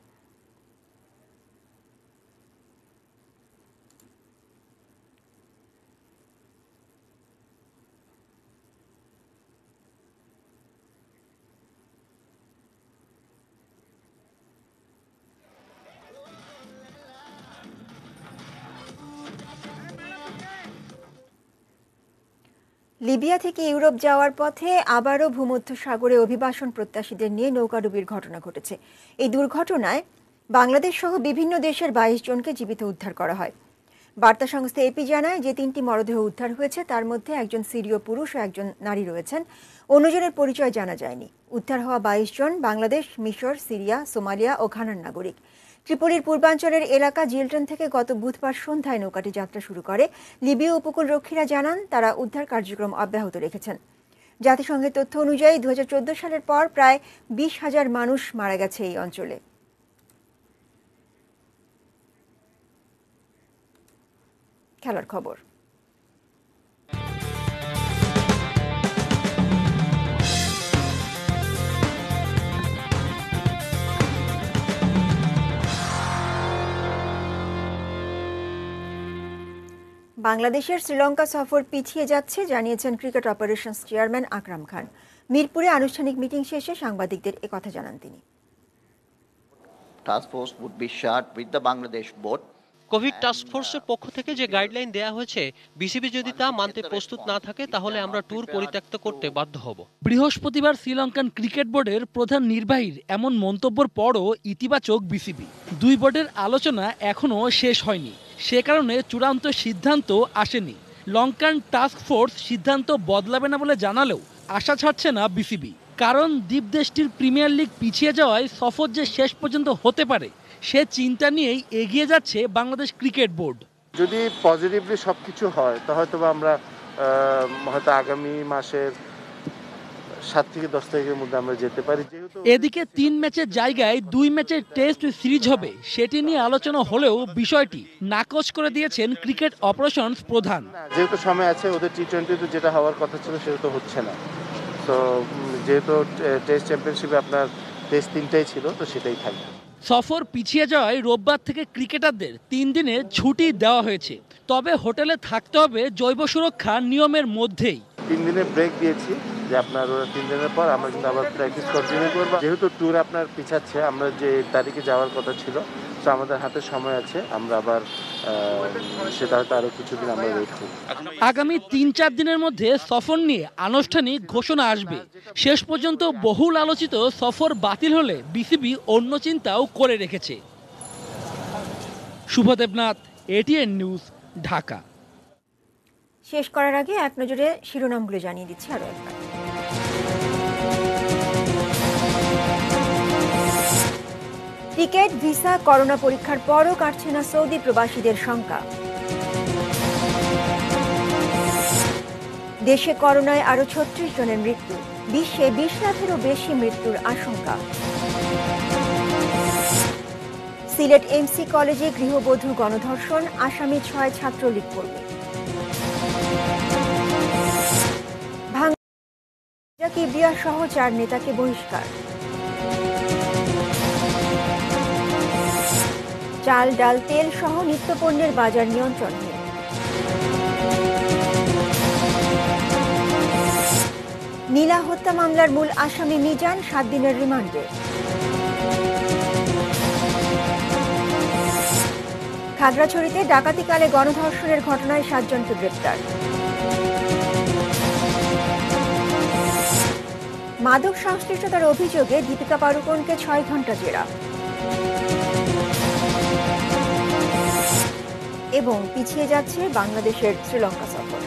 লিবিয়া থেকে ইউরোপ যাওয়ার পথে আবারও ভূমধ্য সাগরে অভিবাসন প্রত্যাশীদের নিয়ে নৌকাডুবির ঘটনা ঘটেছে। এই দুর্ঘটনায় বাংলাদেশ সহ বিভিন্ন দেশের 22 জনকে জীবিত উদ্ধার করা হয়। বার্তা সংস্থা এপি জানায় যে 3টি মরদেহ উদ্ধার হয়েছে, তার মধ্যে একজন সিরীয় পুরুষ ও একজন নারী রয়েছেন। অন্যজনের পরিচয় জানা যায়নি। উদ্ধার হওয়া 22 জন বাংলাদেশ, মিশর, সিরিয়া, সোমালিয়া ও ঘানার নাগরিক। ত্রিপুরার পূর্বাঞ্চলের এলাকা জিলটন থেকে গত বুধবার সন্ধ্যায় নৌকাটি যাত্রা শুরু করে। লিবীয় উপকূল রক্ষীরা জানান তারা উদ্ধার কার্যক্রম অব্যাহত রেখেছেন। জাতিসংঘের তথ্য অনুযায়ী 2014 সালের পর প্রায় 20,000 মানুষ মারা গেছে এই অঞ্চলে। খেলার খবর। বাংলাদেশের শ্রীলঙ্কা সফর পিছিয়ে যাচ্ছে জানিয়েছেন cricket operations chairman Akram Khan. মিরপুরে আনুষ্ঠানিক মিটিং শেষে সাংবাদিকদের একথা জানান তিনি। Task force would be shared with the Bangladesh board. Covid task ফোর্সের পক্ষ থেকে যে গাইডলাইন দেয়া হয়েছে, বিসিবি যদি তা মানতে প্রস্তুত না থাকে তাহলে আমরা ট্যুর পরিত্যক্ত করতে বাধ্য হব। বৃহস্পতিবার শ্রীলঙ্কান ক্রিকেট বোর্ডের প্রধান নির্বাহীর এমন মন্তব্যের পরও ইতিবাচক বিসিবি। দুই বোর্ডের আলোচনা এখনও শেষ হয়নি, সে কারণে চূড়ান্ত সিদ্ধান্ত আসেনি। লঙ্কান টাস্ক ফোর্স সিদ্ধান্ত বদলাবে না বলে জানালেও আশা ছাড়ছে না বিসিবি, কারণ দ্বীপ দেশটির প্রিমিয়ার লিগ পিছিয়ে যাওয়ায় সফর যে শেষ পর্যন্ত হতে পারে সে চিন্তা নিয়েই এগিয়ে যাচ্ছে বাংলাদেশ ক্রিকেট বোর্ড। যদি পজিটিভলি সবকিছু হয় তো হয়তো আমরা হয়তো আগামী মাসের 7 থেকে 10 তারিখের মধ্যে আমরা যেতে পারি। এদিকে 3 ম্যাচের জায়গায় 2 ম্যাচের টেস্ট সিরিজ হবে সেটি নিয়ে আলোচনা হলেও বিষয়টি নাকচ করে দিয়েছেন ক্রিকেট অপারেশনস প্রধান। যেহেতু সময় আছে, ওদের টি20 যেটা হওয়ার কথা ছিল সেটা তো হচ্ছে না। তো যেহেতু টেস্ট চ্যাম্পিয়নশিপে আপনার টেস্ট 3টাই ছিল, তো সেটাই থাকবে। সফর পিছিয়ে যাওয়ায় রোববার থেকে ক্রিকেটারদের 3 দিনের ছুটি দেওয়া হয়েছে, তবে হোটেলে থাকতে হবে জৈব সুরক্ষা নিয়মের মধ্যেই। 3 দিনের ব্রেক দিয়েছি, যে আপনার ওরা 3 দিনের পর আমরা কিন্তু আবার প্র্যাকটিস কন্টিনিউ করব। যেহেতু ট্যুর আপনার পিছাচ্ছে, আমরা যে তারিখে যাওয়ার কথা ছিল, তো আমাদের হাতে সময় আছে, আমরা আবার সেটা হয়তো আরো কিছুদিন আমরা ওয়েট করব। আগামী 3-4 দিনের মধ্যে সফর নিয়ে আনুষ্ঠানিক ঘোষণা আসবে। শেষ পর্যন্ত বহুল আলোচিত সফর বাতিল হলে বিসিবি অন্য চিন্তাও করে রেখেছে। শুভ দেবনাথ, এটিএন নিউজ, ঢাকা। শেষ করার আগে এক নজরে শিরোনামগুলো জানিয়ে দিচ্ছি আরো একবার। টিকেট, ভিসা, করোনা পরীক্ষার পরও কাটছে না সৌদি প্রবাসীদের শঙ্কা। দেশে করোনায় আরো 36 জনের মৃত্যু, বিশ্বে 20 লাখেরও বেশি মৃত্যুর আশঙ্কা। সিলেট এমসি কলেজে গৃহবধূ গণধর্ষণ, আসামি 6 ছাত্রলীগ কর্মী। কিবরিয়া সহ 4 নেতাকে বহিষ্কার। চাল, ডাল, তেল সহ নিত্যপণ্যের বাজার নিয়ন্ত্রণে। নীলা হত্যা মামলার মূল আসামি মিজান 7 দিনের রিমান্ডে। খাগড়াছড়িতে ডাকাতিকালে গণধর্ষণের ঘটনায় 7 জনকে গ্রেপ্তার। মাদক সংশ্লিষ্টতার অভিযোগে দীপিকা পাড়ুকোনকে 6 ঘন্টা জেরা। এবং পিছিয়ে যাচ্ছে বাংলাদেশের শ্রীলঙ্কা সফর।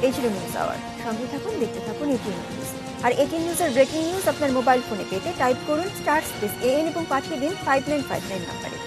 এই ছিল নিউজ আওয়ার। সঙ্গে থাকুন, দেখতে থাকুন এটিএন নিউজ। আর এটিএন নিউজের ব্রেকিং নিউজ আপনার মোবাইল ফোনে পেতে টাইপ করুন *AN এবং পাঠিয়ে দিন 5959 নম্বরে।